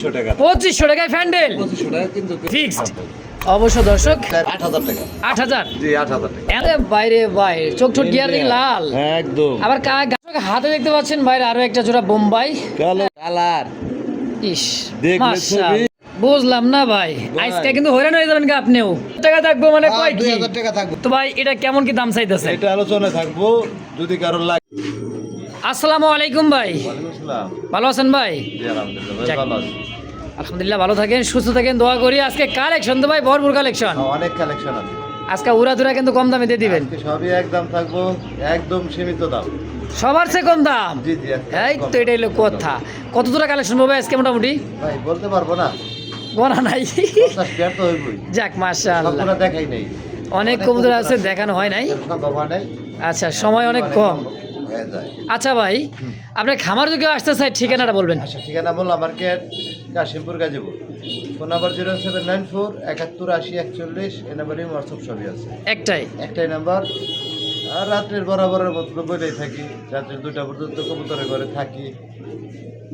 2500 টাকায় ফ্যান্ডেল ফিক্সড। অবশ্য দর্শক 8000 টাকা। 8000 জি 8000 টাকা। এর বাইরে ভাই চোখ ঠোঁট গিয়ারিং লাল একদম আবার হাতে দেখতে পাচ্ছেন বাইরে আরো একটা জোড়া বোম্বাই কালো কালার। ইস দেখলে মাশাআল্লাহ। ছবি। বুঝলাম না ভাই আজকে কিন্তু হয়রান হয়ে যাবেন কি আপনিও টাকা থাকবো মানে কয় কি 2000 টাকা থাকবে। তো ভাই এটা কেমন কি দাম চাইতেছে? এটা আলোচনা থাকবো যদি কারো লাগে। আসসালামু আলাইকুম ভাই, ওয়ালাইকুম আসসালাম। ভালো আছেন ভাই? জি আলহামদুলিল্লাহ ভাই যাক। ভালো আছি। আলহামদুলিল্লাহ ভালো থাকেন সুস্থ থাকেন দোয়া করি। আজকে কালেকশন তো ভাই ভরপুর কালেকশন, অনেক কালেকশন আছে। আজকে উড়াধুরা কিন্তু কম দামে দিয়ে দিবেন। আজকে সবই একদম থাকবো, একদম সীমিত দাম। সবার চেয়ে কম দাম। জি জি একদম এই কম। তো এটাই হলো কথা। কত দূরা কালেকশন হবে আজকে মোটামুটি ভাই বলতে পারবো না, গোনা নাই। 50 টাকা তো হইবই। যাক মাশাআল্লাহ, সবগুলো দেখাই নাই। অনেক কবুতর আছে দেখানো হয় নাই। সম্ভব হয় নাই। আচ্ছা সময় অনেক কম। হয়ে যায়। আচ্ছা ভাই আপনার খামার যদি কেউ আসতে চাই ঠিকানাটা বলবেন। আচ্ছা ঠিকানা বললাম market Kashimpur Gazipur. Phone number 0794 71 80 41। এই নাম্বারে হোয়াটসঅ্যাপ সবই আছে। একটাই নাম্বার। আর রাত্রের বরাবরের মতো বলেই থাকি, রাত্রে 2টা পর্যন্ত কবুতরের ঘরে থাকি।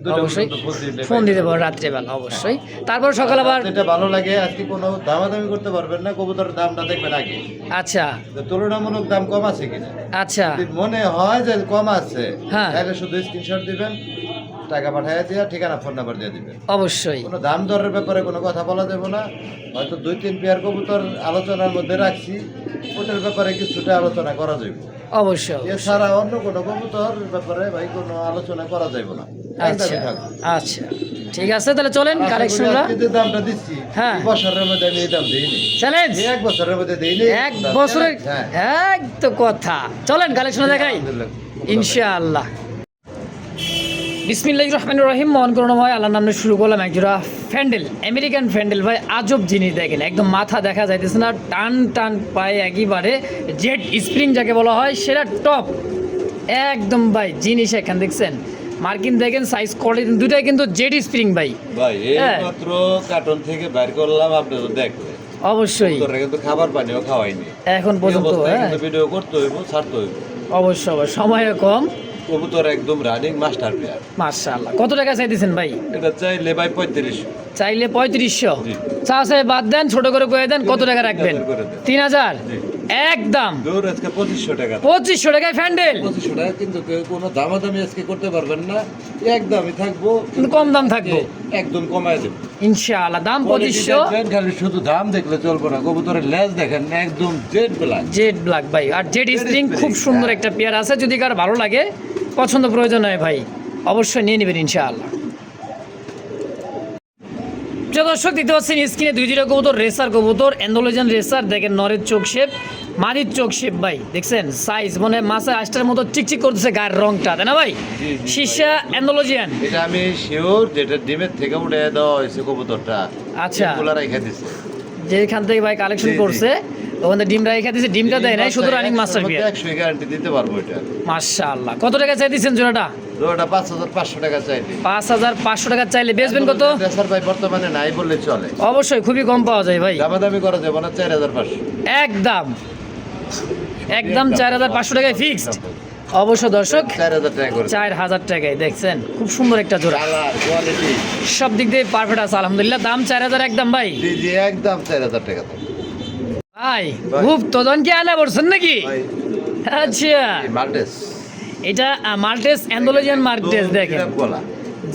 2টা অবশ্যই পর্যন্ত ফোন দিতে পারো রাত্রেবেলা অবশ্যই। তারপর সকাল আবার যেটা ভালো লাগে আজকে কোনো দামাদামি করতে পারবেন না, কবুতরের দামটা দেখবেন আগে আচ্ছা যে তুলনামূলক দাম কম আছে কিনা। আচ্ছা যদি মনে হয় যে কম আছে হ্যাঁ। তাহলে শুধু স্ক্রিনশট দিবেন, টাকা পাঠিয়ে দিয়ে ঠিকানা ফোন নাম্বার দিয়ে দিবেন। অবশ্যই কোনো দাম দরের ব্যাপারে কোনো কথা বলা যাবে না। হয়তো 2-3 পেয়ার কবুতর আলোচনার মধ্যে রাখছি, ওটার ব্যাপারে কিছুটা আলোচনা করা যাবে। অবশ্যই এছাড়া অন্য কোনো কবুতর ব্যাপারে ভাই কোনো আলোচনা করা যাবে না। আচ্ছা আচ্ছা ঠিক আছে তাহলে চলেন কালেকশনটা। যে দামটা দিচ্ছি হ্যাঁ। বছরের মধ্যে আমি এই দাম দিইনি, চ্যালেঞ্জ এক বছরের মধ্যে দিইনি। এক বছরের হ্যাঁ এক তো কথা। চলেন কালেকশন দেখাই আলহামদুলিল্লাহ। ইনশাআল্লাহ। বিসমিল্লাহির রহমানির রহিম। মন করুন ভাই আল্লাহর নামে শুরু করলাম একজোড়া ফ্যান্ডেল, আমেরিকান ফ্যান্ডেল ভাই আজব জিনিস দেখেন, একদম মাথা দেখা যাইতেছে না, টান টান পায়ে একেবারে জেড স্প্রিং যাকে বলা হয় সেটা টপ একদম ভাই জিনিস। এখান দেখছেন মার্কিন দেখেন সাইজ কোয়ালিটি দুটাই কিন্তু জেড স্প্রিং ভাই। ভাই হ্যাঁ। এইমাত্র কার্টন থেকে বাইর করলাম, আপনি তো দেখলেন। অবশ্যই তোরা কিন্তু খাবার পানিও খাওয়াইনি এখন এই পর্যন্ত। অবস্থায় হ্যাঁ কিন্তু ভিডিও করতে হইব, ছাড়তে হইব। অবশ্যই অবশ্যই সময়ও কম। কবুতর একদম রানিং মাস্টার পেয়ার। মাশাআল্লাহ। কত টাকা চাইতেছেন ভাই? এটা চাইলে ভাই 3500। চাইলে 3500। জি। চা চাই বাদ দেন, ছোট করে কয়ে দেন কত টাকা রাখবেন? 3000 করে দেন। 3000 জি। একদম। দূর আজকে 2500 টাকা। 2500 টাকায় ফ্যান্ডেল 2500 টাকা কিন্তু কেউ কোনো দামাদামি আজকে করতে পারবেন না, একদমই থাকবো। কিন্তু কম দাম থাকবো একদম কমায় দেবো ইনশাআল্লাহ। দাম 2500। দেখবেন, খালি শুধু দাম দেখলে চলবে না। কবুতরের লেজ দেখেন একদম জেড ব্ল্যাক। জেড ব্ল্যাক ভাই আর জেড স্প্রিং খুব সুন্দর একটা পেয়ার আছে। যদি কার ভালো লাগে পছন্দ প্রয়োজন হয় ভাই অবশ্যই নিয়ে নেবেন ইনশাআল্লাহ। প্রিয় দর্শক দেখতে পাচ্ছেন স্ক্রিনে দুইটা কবুতর, রেসার কবুতর, অ্যান্ডোলোজিয়ান রেসার। দেখেন নরের চোখ শেপ, মাদির চোখ শেপ ভাই দেখছেন সাইজ মানে মাছের আষ্টার মতো চিকচিক করতেছে গায়ের রংটা, তাই না ভাই? শীর্ষা অ্যান্ডোলোজিয়ান। এটা আমি শিওর যেটা ডিমের থেকে উঠে দেওয়া হয়েছে কবুতরটা। আচ্ছা। এগুলা রেখে দিছে। যেখান থেকে ভাই কালেকশন জি, জি। করছে ওখানে ডিমটা রেখে দিয়েছে, ডিমটা দেয় নাই, শুধু রানিং মাস্টার বিয়ার। 100 গ্যারান্টি দিতে পারবো এটা। মাশাআল্লাহ। কত টাকা চাই দিচ্ছেন জোড়াটা? ওটা 5500 টাকা চাইলে। 5500 টাকা চাইলে বেচবেন কত? স্যার ভাই বর্তমানে নাই বললে চলে। অবশ্যই খুবই কম পাওয়া যায় ভাই। দামাদামি করা যাবে না, 4500। একদম একদম 4500 টাকায় ফিক্সড। অবশ্য দর্শক 4000 টাকা করে। 4000 টাকায় দেখছেন খুব সুন্দর একটা জোড়া, কালার কোয়ালিটি সব দিক দিয়ে পারফেক্ট আছে আলহামদুলিল্লাহ। দাম 4000 একদম ভাই। জি জি একদম 4000 টাকা। ভাই খুব তদন কি আনা পড়ছেন নাকি? ভাই আচ্ছা মাল্টেস। এটা মাল্টেস অ্যান্ডোলোজিয়ান মাল্টেস দেখেন। বলা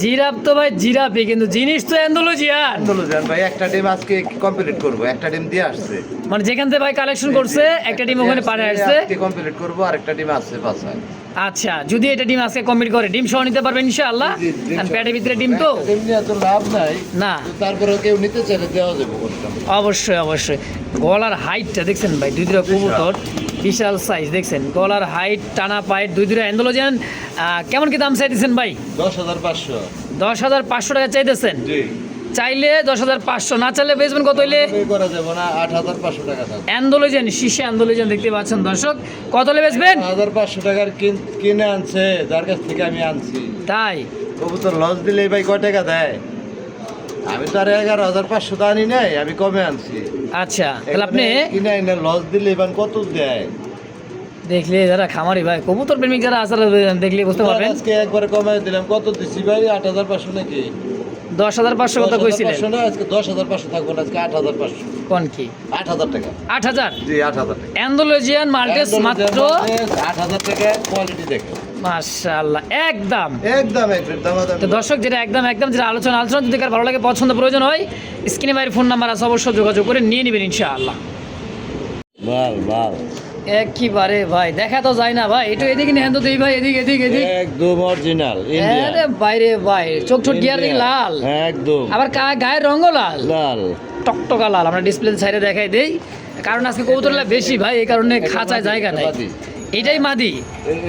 জিরাফ তো ভাই জিরাফই, কিন্তু জিনিস তো অ্যান্ডোলোজিয়ান। আন্দোলন ভাই একটা ডিম আজকে কমপ্লিট করব, একটা ডিম দিয়ে আসছে। মানে যেখান থেকে ভাই কালেকশন করছে একটা ডিম ওখানে পাঠিয়ে আসছে। আজকে কমপ্লিট করব, আরেকটা ডিম আসছে বাসায়। আচ্ছা যদি এটা ডিম আজকে কমপ্লিট করে ডিম সহ নিতে পারবেন ইনশাআল্লাহ। জি, ডিম কারণ সহ। পেটের ভিতরে ডিম তো একটা ডিম নিয়ে তো লাভ নাই না। তো তারপরেও কেউ নিতে চাইলে দেওয়া যাবে কোনটা। অবশ্যই অবশ্যই। গলার হাইটটা দেখছেন ভাই, দুই দুটো কবুতর বিশাল সাইজ দেখছেন, গলার হাইট, টানা পাইট, দুই দুটো অ্যান্ডোলোজিয়ান। কেমন কি দাম চাইতেছেন ভাই? 10500। 10500 টাকা চাইতেছেন। জি চাইলে 10500, না চাইলে বেচবেন কত হইলে? এই করা যাবে না, 8500 টাকা থাকবে। অ্যান্ডোলোজিয়ান শীর্ষে অ্যান্ডোলোজিয়ান দেখতে পাচ্ছেন দর্শক, কত হলে বেচবেন? 8500 টাকার কিনে আনছে, যার কাছ থেকে আমি আনছি। তাই কবুতর লস দিলে ভাই কয় টাকা দেয়? আমি তো আর 11500 টা আনি নাই, আমি কমে আনছি। আচ্ছা তাহলে আপনি কিনে এনে লস দিলে এবার কত দেয়? দেখলে যারা খামারি ভাই কবুতর প্রেমিক যারা আছে দেখলে বুঝতে পারবেন। আজকে একবারে কমাই দিলাম, কত দিছি ভাই? 8500 নাকি? 10,500 কথা কইছিলেন 10,500 না, আজকে 10,500 থাকবো না, আজকে 8,500। কোন কি 8,000 টাকা। 8,000 জি 8,000 টাকা। অ্যান্ডালুজিয়ান মাল্টেস মাত্র 8,000 টাকা, কোয়ালিটি দেখে মাশাআল্লাহ একদম। একদম এক রেট দামাদামি। তো দর্শক যেটা একদম যেটা আলোচনা যদি কার ভালো লাগে পছন্দ প্রয়োজন হয় স্ক্রিনে বাইরের ফোন নাম্বার আছে অবশ্যই যোগাযোগ করে নিয়ে নেবেন ইনশাআল্লাহ। মাল একেবারে ভাই দেখা তো যায় না ভাই, একটু এদিকে নিয়ে তো দেই ভাই, এদিকে একদম অরিজিনাল ইন্ডিয়া। আরে বাইরে ভাই চোখ ছোট গিয়ার লাল, একদম আবার গায়ের রঙও লাল, লাল টকটকা লাল। আমরা ডিসপ্লে সাইডে দেখাই দেই, কারণ আজকে কবুতরলা বেশি ভাই, এই কারণে খাঁচায় জায়গা নাই। এটাই মাদি,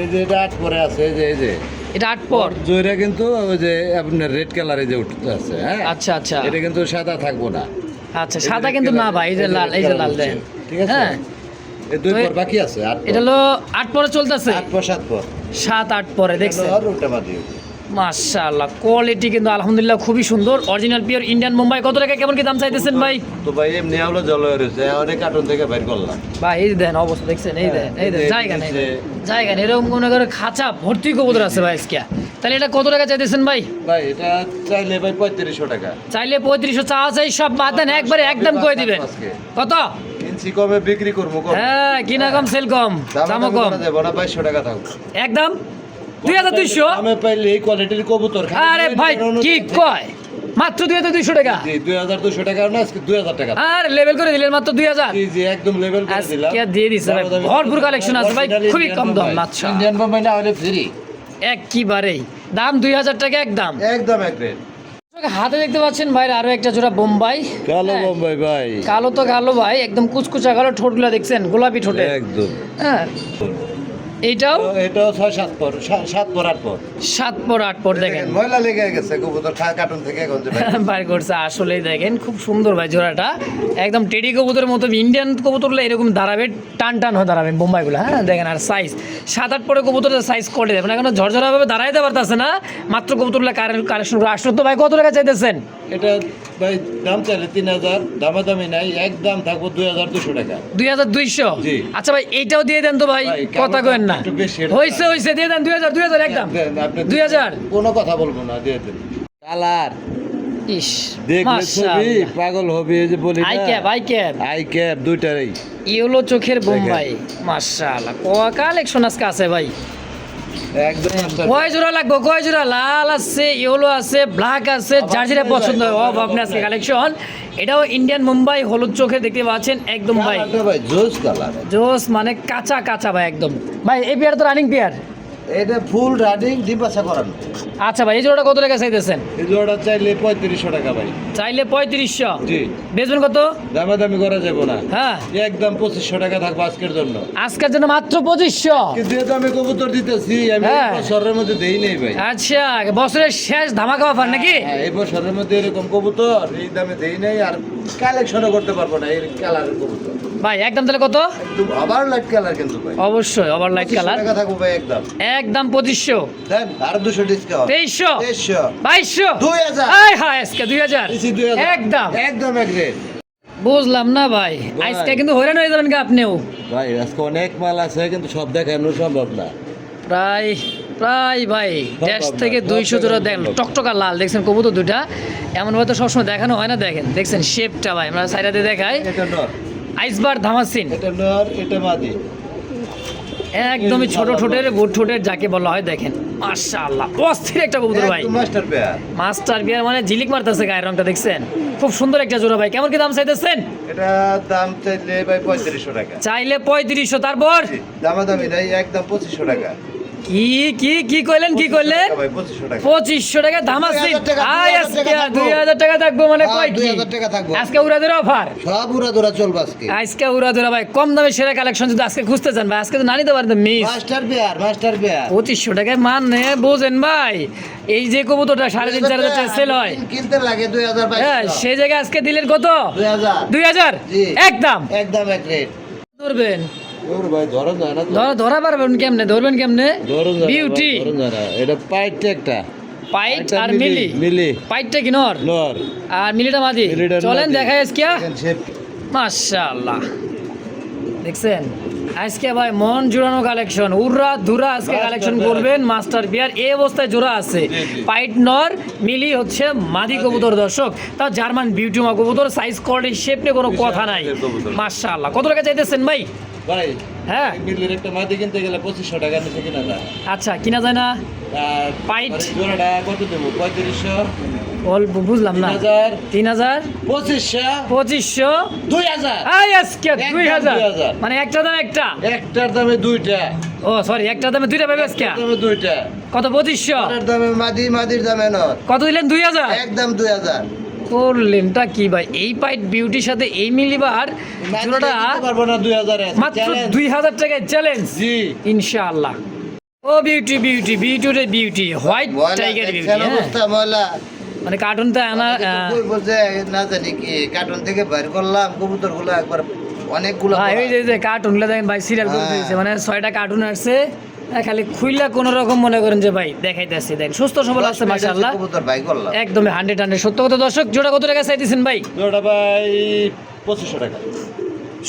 এই যে এটা 8 পরে আছে, এই যে এটা 8 পর। জয়রা কিন্তু ওই যে আপনার রেড কালারে যে উঠতে আছে, হ্যাঁ আচ্ছা এটা কিন্তু সাদা থাকবো না। আচ্ছা সাদা কিন্তু না ভাই, এই যে লাল, এই যে লাল দেন, ঠিক আছে। হ্যাঁ এই 2 পর বাকি আছে, 8 এটা হলো 8 পরে চলতেছে, 8 পর 7 পর 7-8 পরে দেখছেন। আর ওটা বাদি মাশাআল্লাহ কোয়ালিটি কিন্তু আলহামদুলিল্লাহ খুবই সুন্দর, অরিজিনাল পিওর ইন্ডিয়ান মুম্বাই। কত টাকা কেমন কি দাম চাইতেছেন ভাই? তো ভাই এমনি হলো জল হয়েছে, অনেক কার্টুন থেকে বাইর করলাম ভাই এই দেন অবস্থা দেখছেন, এই দেন জায়গা নেই, জায়গা নেই, এরকম মনে করে খাঁচা ভর্তি কবুতর আছে ভাই আজকে। তাহলে এটা কত টাকা চাইতেছেন ভাই? ভাই এটা চাইলে ভাই 3500 টাকা। চাইলে 3500 চাওয়া চাই, সব বাদ দেন একবারে একদম কই দিবেন। কত ইঞ্চি কমে বিক্রি করবো কম। হ্যাঁ কিনা কম সেল কম, দামও কম, দেবো না, 2200 টাকা থাকবে একদম 2200। আমি পাইলে এই কোয়ালিটির কবুতর। আরে ভাই কি কয়, মাত্র 2200 টাকা? জি 2200 টাকা না, আজকে 2000 টাকা। আর লেভেল করে দিলেন মাত্র 2000। জি জি একদম লেভেল করে দিলাম। আজকে দিয়ে দিছে ভাই, ভরপুর কালেকশন আছে ভাই, খুবই কম দাম মাত্র। ইন্ডিয়ান বোম্বাই না হলে ফ্রি একবারেই দাম 2000 টাকা একদম একদম এক রেট। হাতে দেখতে পাচ্ছেন ভাই আরো একটা জোড়া বোম্বাই, কালো বোম্বাই ভাই, কালো তো কালো ভাই, একদম কুচকুচা কালো, ঠোঁটগুলো দেখছেন গোলাপি ঠোঁটে একদম। হ্যাঁ এইটাও এটাও 6-7 পর, 7 পর 8 পর, 7 পর 8 পর দেখেন ময়লা লেগে গেছে কবুতর কার্টুন থেকে এখন যে ভাই বাইর করছে। আসলেই দেখেন খুব সুন্দর ভাই জোড়াটা, একদম টেডি কবুতরের মতো, ইন্ডিয়ান কবুতরগুলো এরকম দাঁড়াবে, টান হয়ে দাঁড়াবে বোম্বাইগুলো। হ্যাঁ দেখেন, আর সাইজ 7-8 পরে কবুতরের সাইজ করে দেবেন, এখন ঝরঝরাভাবে দাঁড়াইতে পারতেছে না, মাত্র কবুতরগুলো কালেকশন করে আসলো। তো ভাই কত টাকা চাইতেছেন? এটা ভাই দাম চাইলে 3000, দামাদামি নাই, একদম থাকবো 2200 টাকা। 2200? জি। আচ্ছা ভাই এইটাও দিয়ে দেন তো ভাই, ভাই, কথা কেন না, একটু বেশি এটা। হয়েছে দিয়ে দেন 2000 একদম দেন, আপনি 2000। কোনো কথা বলবো না, দিয়ে দেন। কালার ইস দেখলে ছবি মাশাআল্লাহ, পাগল হবে, এই যে বলি না, আই ক্যাপ আই ক্যাপ দুইটারই ইয়েলো চোখের বোম্বাই মাশাআল্লাহ। কোয়া কালেকশন আজকে আছে ভাই, একদম। কয় জোড়া লাগবে, কয় জোড়া? লাল আছে, ইয়েলো আছে, ব্ল্যাক আছে, যার যেটা পছন্দ হয় ও আপনি আজকে কালেকশন। এটাও ইন্ডিয়ান মুম্বাই হলুদ চোখে দেখতে পাচ্ছেন একদম ভাই, কালারটা ভাই জোস কালার, জোস মানে কাঁচা ভাই একদম। ভাই এই পেয়ার তো রানিং পেয়ার? এটা ফুল রানিং ডিপাসা করানো। আচ্ছা ভাই এই জোড়াটা কত টাকা চাইতেছেন? এই জোড়া চাইলে 3500 টাকা ভাই। চাইলে 3500? জি। বেচবেন কত? দামাদামি করা যাবে না, হ্যাঁ একদম 2500 টাকা থাকবে আজকের জন্য। আজকের জন্য মাত্র 2500? কিন্তু যেহেতু আমি কবুতর দিতেছি, আমি হ্যাঁ। এই বছরের মধ্যে দেই নেই ভাই। আচ্ছা বছরের শেষ ধামাকা অফার নাকি? হ্যাঁ, এই বছরের মধ্যে এরকম কবুতর এই দামে দেই নাই, আর কালেকশনও করতে পারবো না এই কালারের কবুতর। ভাই একদম তাহলে কত? একদম আবার লাইট কালার কিন্তু ভাই, অবশ্যই ওভার লাইট 2500 কালার, টাকা থাকবো ভাই একদম। একদম 2500। দেন আর 200 ডিসকাউন্ট, 2300, 2300, 2200, 2000, আয় হায় আজকে 2000 বেশি 2000, একদম। একদম এক রেট বুঝলাম না ভাই, আজকে কিন্তু হয়রান হয়ে যাবেন কি আপনিও? ভাই। আজকে অনেক মাল আছে কিন্তু সব দেখানো সম্ভব না। প্রায় ভাই দেশ সম্ভব থেকে না, 200 জোড়া সম্ভব দেখেন, না। টকটকা লাল দেখছেন কবুতর দুটা, এমন ভাবে তো সবসময় দেখানো হয় না। দেখেন শেপটা ভাই, আমরা সাইডাতে দেখাই, এটা নর, আইসবার ধামাসিন, এটা নর, এটা মাদি, একদমই ছোট ঠোঁটের গুড ঠোঁটের যাকে বলা হয়। দেখেন মাশাআল্লাহ অস্থির একটা কবুতর ভাই, একদম মাস্টার পেয়ার। মাস্টার বিয়ার মানে ঝিলিক মারতেছে গায়ের রংটা দেখছেন, খুব সুন্দর একটা জোড়া ভাই। কেমন কি দাম চাইতেছেন? এটা দাম চাইলে ভাই 3500 টাকা। চাইলে 3500, তারপর দামাদামি নাই, একদম 2500 টাকা। কি কইলেন 2500 টাকা। 2500 টাকা দাম আছে। 2000 টাকা, আয় 2000 আজকে টাকা থাকবো। 2000 টাকা থাকবো মানে হ্যাঁ, কয় কি? 2000 টাকা থাকবো। আজকে উড়াদের অফার, সব উড়াদুরা চলবে আজকে। আজকে উড়াদুরা ভাই, কম দামে সেরা কালেকশন যদি আজকে খুঁজতে চান ভাই, আজকে তো না নিতে পারেন miss. Master pair, master pair. 2500 টাকায় মানে বোঝেন ভাই, এই যে কবুতরটা 3,500-4,000 টাকা সেল হয়, কিনতে লাগে 2000, হ্যাঁ সেই জায়গায় আজকে দিলেন কত? 2000, 2000 জি। একদম। একদম এক রেট। ধরবেন ওর ভাই ধরন যায় না তো। ধরা পারবেন কেমনে, ধরবেন কেমনে? ধরন যায় না, বিউটি ধরন যায় না। এটা পাইটটা একটা, পাইট একটা আর মিলি, মিলি পাইটটা কি নর নর, আর মিলিটা মাদি? মিলিটা চলেন মাদি। দেখাই আজকে। দেখেন shape। মাশাআল্লাহ দেখছেন আজকে ভাই মন জোড়ানো কালেকশন, উড়া ধুরা আজকে কালেকশন করবেন মাস্টার বিয়ার। এই অবস্থায় জোড়া আছে, পাইট নর মিলি হচ্ছে মাদি কবুতর দর্শক, তা জার্মান বিউটি মা কবুতর, সাইজ কোয়ালিটি শেপ নিয়ে কোনো কথা নাই। মাশাআল্লাহ, কত টাকা চাইতেছেন ভাই? ভাই হ্যাঁ মিলির একটা মাদি কিনতে গেলে 2500 টাকা নিচে কিনা যায়। আচ্ছা, কিনা যায় না? আর পাইট জোড়াটা কত দেবো? 3500, অল্প বুঝলাম না। 3000, 3000, 2500, 2500, 2000। আজকে 2000, মানে একটা দাম একটা, একটার দামে দুইটা। ও সরি, একটা দামে দুইটা পাবে আজকে। একটার দামে দুইটা। কত? 2500। এটার দামে মাদি, মাদির দামে নর। কত দিলেন? 2000। একদম 2000। করলেনটা কি ভাই? এই পাইট বিউটির সাথে এই মিলিবার জোড়াটা পারবো না 2000 এ। মাত্র 2000 টাকায় চ্যালেঞ্জ জি ইনশাআল্লাহ। ও বিউটি বিউটি বিউটি রে বিউটি, হোয়াইট টাইগার বিউটি। অবস্থা ময়লা। মানে কার্টুনটা আনা কই বলছে না জানি কি কার্টুন থেকে বাইর করলাম কবুতরগুলো একবার অনেকগুলো। ভাই ওই যে কার্টুনগুলো দেখেন ভাই, সিরিয়াল করে দিয়েছে, মানে 6টা কার্টুন আসছে, খালি খুইলা কোন রকম মনে করেন যে ভাই দেখাইতেছি, দেখেন সুস্থ সবল আছে মাশাআল্লাহ, কবুতর বাই করলাম একদমই 100 সত্য কথা দর্শক। জোড়া কত টাকা চাইতেছেন ভাই? জোড়া ভাই 2500 টাকা।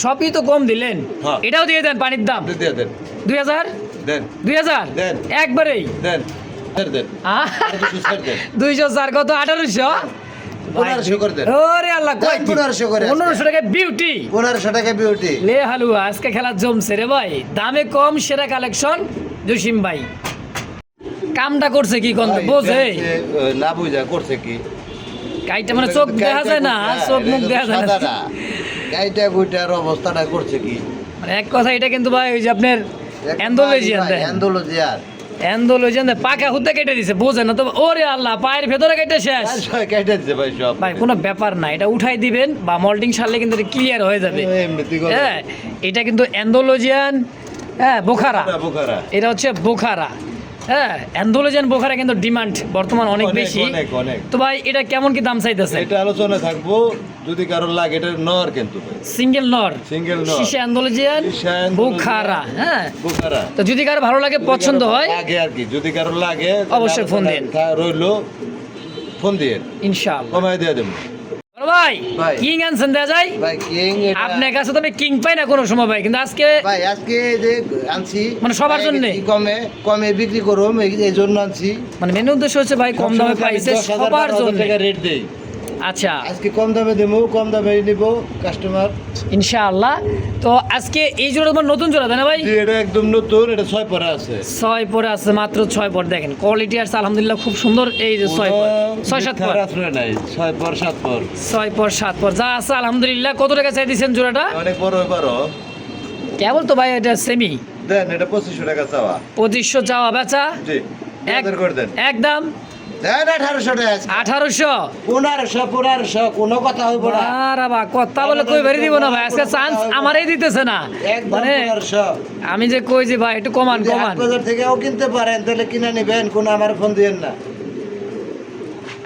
সবই তো কম দিলেন, হ্যাঁ। এটাও দিয়ে দেন পানির দাম। দিয়ে দেন 2000, দেন 2000 দেন। একবারেই দেন দেন। আহ, 204 কত? 1800। 1500 করে দেন। ওরে আল্লাহ, কয় কি? 1500 করে। 1500 টাকা বিউটি, 1500 টাকা বিউটি। লে হালুয়া, আজকে খেলা জমছে রে ভাই, দামে কম, সেরা কালেকশন জসিম ভাই। কামটা করছে কি কোন বোঝে না বুঝা করছে কি গাইটা, মানে চোখ দেখা যায় না, চোখ মুখ দেখা যায় না, গাইটা গুইটার অবস্থাটা করছে কি, মানে এক কথা এটা কিন্তু ভাই ওই যে আপনার অ্যান্ডোলজিয়ান দেখেন, অ্যান্ডোলজিয়ার অ্যান্ডোলজিয়ান পাকা হুদ্দা কেটে দিছে, বোঝে না তো। ওরে আল্লাহ, পায়ের ভেতরে কেটে শেষ কেটে দিছে ভাই সব। ভাই কোনো ব্যাপার না, এটা উঠাই দিবেন বা মল্টিং সারলে কিন্তু ক্লিয়ার হয়ে যাবে। এমনিতেই করে। হ্যাঁ, এটা কিন্তু অ্যান্ডোলজিয়ান, হ্যাঁ বোখারা, বোখারা। এটা হচ্ছে বোখারা। হ্যাঁ, অ্যান্ডোলজিয়ান বোখারা কিন্তু ডিমান্ড বর্তমান অনেক বেশি। অনেক অনেক। তো ভাই এটা কেমন কি দাম চাইতেছে? এটা আলোচনা থাকবো, যদি কারোর লাগে এটা নর কিন্তু ভাই। সিঙ্গেল নর, সিঙ্গেল নর। Shisha অ্যান্ডোলজিয়ান shisha অ্যান্ডোলজিয়ান, বোখারা। হ্যাঁ, বোখারা। তো যদি কারো ভালো লাগে, যদি পছন্দ কারো হয়, লাগে আর কি, যদি কারোর লাগে অবশ্যই ফোন দিন। রইলো, ফোন দিয়ে ইনশাআল্লাহ। কমাই দিয়ে দেবো বড় ভাই, ভাই। কিং আনছেন দেয়া যায়? ভাই। কিং আপনার কাছে তো আমি কিং পাই না কোনো সময় ভাই, কিন্তু আজকে ভাই আজকে যে আনছি মানে সবার জন্যে? কমে কমে বিক্রি করুম এই জন্য আনছি। মানে মেন উদ্দেশ্য হচ্ছে ভাই কম দামে পাইছে সবার জন্য। টাকা রেট দেই। আচ্ছা, আজকে কম দামে দেবো, কম দামে নিব কাস্টমার ইনশাআল্লাহ। তো আজকে এই জোড়া তোমার নতুন জোড়া তাই না ভাই? এটা একদম নতুন, এটা 6 পরে আছে। 6 পরে আছে, মাত্র 6 পর, দেখেন কোয়ালিটি আর আলহামদুলিল্লাহ খুব সুন্দর। এই যে 6 পর, 6-7 পর, আসলে নাই 6 পর 7 পর, 6 পর 7 পর যা আছে আলহামদুলিল্লাহ। কত টাকা চাই দিয়েছেন জোড়াটা? অনেক বড় বড়। কেবল তো ভাই এটা সেমি, দেন এটা 2500 টাকা চাওয়া। 2500 চাওয়া বেচা, জি এক- করে দেন। একদম দেন 1800 টাকা। 1800। 1500 কোনো কথা হইব না। আরে বা কথা বলে কই বেরি দিব না ভাই, আজকে চান্স আমারই দিতেছে না। একদম মানে 1500। আমি যে কই যে ভাই একটু কমান যদি কমান, হাট বাজার থেকেও কিনতে পারেন তাহলে কিনে নেবেন, কোনো আমার ফোন দিয়েন না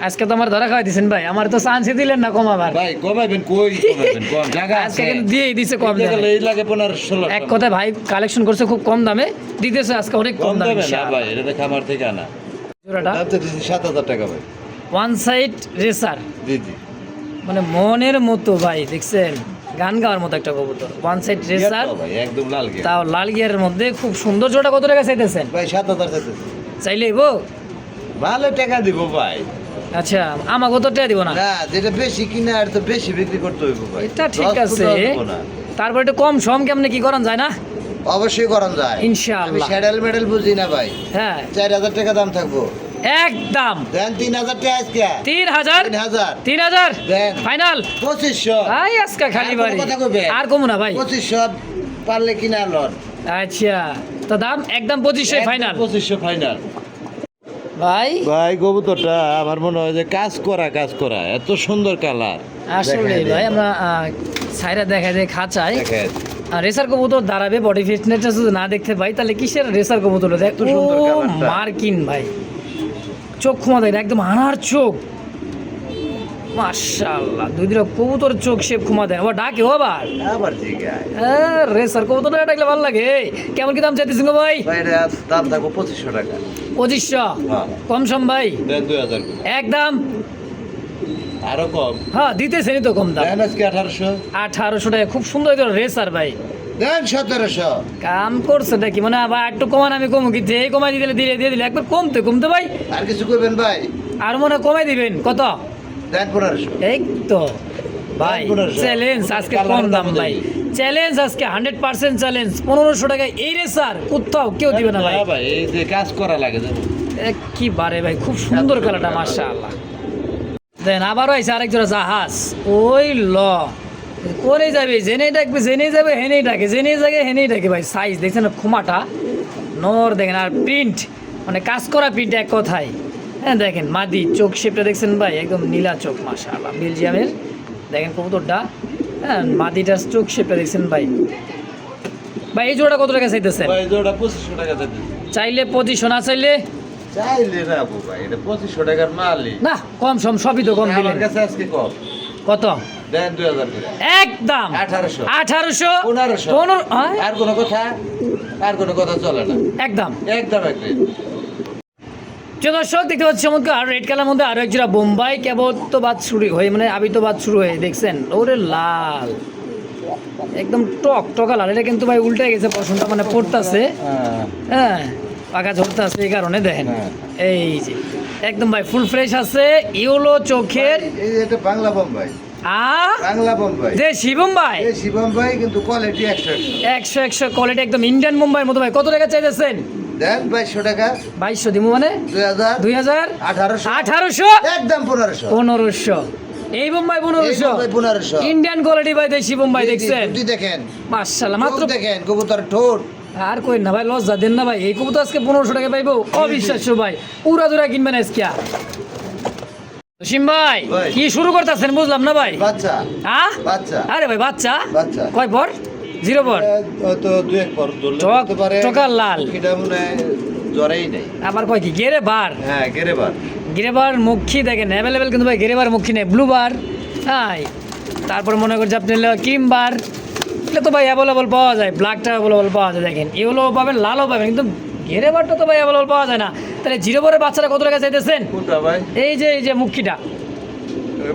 আজকে তো আমার ধরা খাওয়াই দিছেন ভাই, আমার তো চান্সই দিলেন না কমাবার। ভাই। কমাইবেন কই কমাইবেন, কম জায়গা আজকে আছে কিন্তু দিয়েই দিছে কম এই দামে। এই লাগে 1500। এক কথায় ভাই কালেকশন করছে খুব কম দামে, দিতেছে আজকে অনেক কম কম দামে দেবেন না ইনশাআল্লাহ। ভাই, এটা খামার থেকে আনা। জোড়াটা দাম তো দিছি 7000 টাকা ভাই। ওয়ান সাইড রেসার, জি জি। মানে মনের মতো ভাই, দেখছেন গান গাওয়ার মতো একটা কবুতর, ওয়ান সাইড রেসার, গিয়ারটাও ভাই একদম লাল গিয়ার। তাও লাল গিয়ারের মধ্যে খুব সুন্দর। জোড়া কত টাকা চাইতেছেন? ভাই 7000 টাকা। চাইলেই বো, ভালো টাকা দিব ভাই। আচ্ছা আমাকে তো টাকা দিব না। না যেটা বেশি কিনা আর তো বেশি বিক্রি করতে হইব ভাই। এটা ঠিক দশ আছে, পনেরো দিব না। তারপর একটু কম সম কেমনে কি করান যায় না? অবশ্যই করান যায় আমি ইনশাআল্লাহ। স্যাডেল মেডেল বুঝি না ভাই। হ্যাঁ 4000 টাকা দাম থাকবো। একদম দেন 3000 টাকা আজকে। 3000, 3000 3000 দেন। ফাইনাল। 2500 আই আজকে খালি আর কোনো বাড়ি, কথা কইবে? আর কমু না ভাই। 2500 পারলে কিনা লন। আচ্ছা, তো দাম একদম 2500 ফাইনাল 2500 ফাইনাল। ভাই। ভাই কবুতরটা আমার মনে হয় যে কাজ করা এত সুন্দর কালার। আসলে ভাই আমরা সাইরা দেখা যায় খাঁচায় দেখেন রেসার কবুতর দাঁড়াবে, বডি ফিটনেসটা যদি না দেখতে পাই তাহলে কিসের রেসার কবুতর? দেখ এত সুন্দর ও কালারটা। মার্কিন ভাই, চোখ ক্ষমা দেয় একদম আনার চোখ, মাশাআল্লাহ। দুই দিন কবুতর চোখ শেপ ক্ষমা দেয়, ও ডাকে ও আবার আবার জিগায়। রেসার কবুতরটা ডাকলে ভালো লাগে। কেমন কি দাম চাইতেছেন গো ভাই? ভাই এটা দাম থাকবো 2500 টাকা। 2500 হ্যাঁ। কম সম ভাই? দেন 2000 করে। একদম আরো কম হ্যাঁ দিতেছেনই তো কম দাম। দেন আজকে 1800। 1800 টাকা, খুব সুন্দর রেসার ভাই, দেন 1700। কাম করছে নাকি মানে আবার একটু কমান আমি কমু কি যেই কমাই দিলে দিয়ে দিলে একবার কমতে ভাই আর কিছু করবেন ভাই? আর মনে হয় কমাই দিবেন কত দেন 1500। এই তো ভাই 1500 চ্যালেঞ্জ আজকে কম দাম ভাই, চ্যালেঞ্জ আজকে 100% চ্যালেঞ্জ। 1500 টাকা এই রে স্যার কোথাও কেউ দিবে না ভাই। হ্যাঁ ভাই, এই যে কাজ করা লাগে জানো। কি বারে ভাই, খুব সুন্দর কালারটা মাশাআল্লাহ। দেন আবারও আইছে আরেক জোড়া জাহাজ। ওই ল করে যাবে, জেনেই ডাকবে, জেনেই যাবে হেনেই ডাকে, জেনেই যাবে হেনেই ডাকে ভাই। সাইজ দেখছেন না, খুমাটা নর দেখেন, আর প্রিন্ট মানে কাজ করা প্রিন্ট এক কথায়। হ্যাঁ দেখেন মাদি চোখ শেপটা দেখছেন ভাই, একদম নীলা চোখ মাশাআল্লাহ বেলজিয়ামের। দেখেন কবুতরটা, হ্যাঁ মাদিটার চোখ শেপটা দেখছেন ভাই। ভাই এই জোড়া কত টাকা চাইতেছেন? ভাই জোড়া 2500 টাকা দেন। চাইলে 2500, না চাইলে চাইলে না গো ভাই, এটা 2500 টাকার মালই। না, কম সম সবই তো কম দিলেন। আমার কাছে আজকে কম। কত দেন 2000 করে। একদম 1800 1800 1500। আর কোনো কথা, আর কোনো কথা চলে না, একদম একদম একদম। যে দর্শক দেখতে পাচ্ছি চমৎকার রেড কালার মধ্যে আরো এক জোড়া বোম্বাই কেবল তো বাদ শুরু হয়ে মানে আবি তো বাদ শুরু হয়ে দেখছেন, ওরে লাল একদম টক টকা লাল। এটা কিন্তু ভাই উল্টে গেছে পশমটা, মানে পড়তাছে, হ্যাঁ পাকা ঝরতাছে, এই কারণে দেখেন এই যে একদম ভাই ফুল ফ্রেশ আছে, ইউলো চোখের। এই যে এটা বাংলা বোম্বাই, বাংলা বোম্বাই, দেশি বোম্বাই, দেশি বোম্বাই কিন্তু কোয়ালিটি 100 কোয়ালিটি একদম ইন্ডিয়ান মুম্বাইয়ের মতো ভাই। কত টাকা চাইতেছেন? দেন 2200 টাকা। 2200 দিমু মানে 2000 1800 একদম 1500। 1500 এই বোম্বাই 1500 ইন্ডিয়ান কোয়ালিটি ভাই, দেশি বোম্বাই দেখছেন যদি দেখেন মাশাআল্লাহ। মাত্র দেখেন কবুতর ঠোঁট, আর কই না ভাই, লজ্জা দেন না ভাই। এই কবুতর আজকে 1500 টাকা পাইবো, অবিশ্বাস্য ভাই। পুরা জোড়া কিনবেন আজকে। জসিম ভাই ভাই। কি শুরু করতেছেন বুঝলাম না ভাই। বাচ্চা হ্যাঁ বাচ্চা, আরে ভাই বাচ্চা বাচ্চা। কয় পর? 0 পর, তো দুই এক পর ধরলে চক- করতে পারে। চকার লাল। এটা মনে হয় জ্বরেই নেই। আবার কয় কি গেরে বার, হ্যাঁ গেরেবার। গেরেবার মুখী দেখেন অ্যাভেলেবেল কিন্তু ভাই, গেরেবার মুখী নেই, ব্লু বার। হ্যাঁ তারপর মনে করছে আপনি ক্রিম বার, এটা তো ভাই অ্যাভেলেবল পাওয়া যায়, ব্ল্যাকটা অ্যাভেলেবল পাওয়া যায়। দেখেন এগুলো পাবেন, লালও পাবেন, কিন্তু গেরেবারটা তো ভাই অ্যাভেলেবল পাওয়া যায় না। তাহলে 0 পরের বাচ্চারা কত টাকা চাইতেছেন? কোনটা ভাই? এই যে মুখিটা,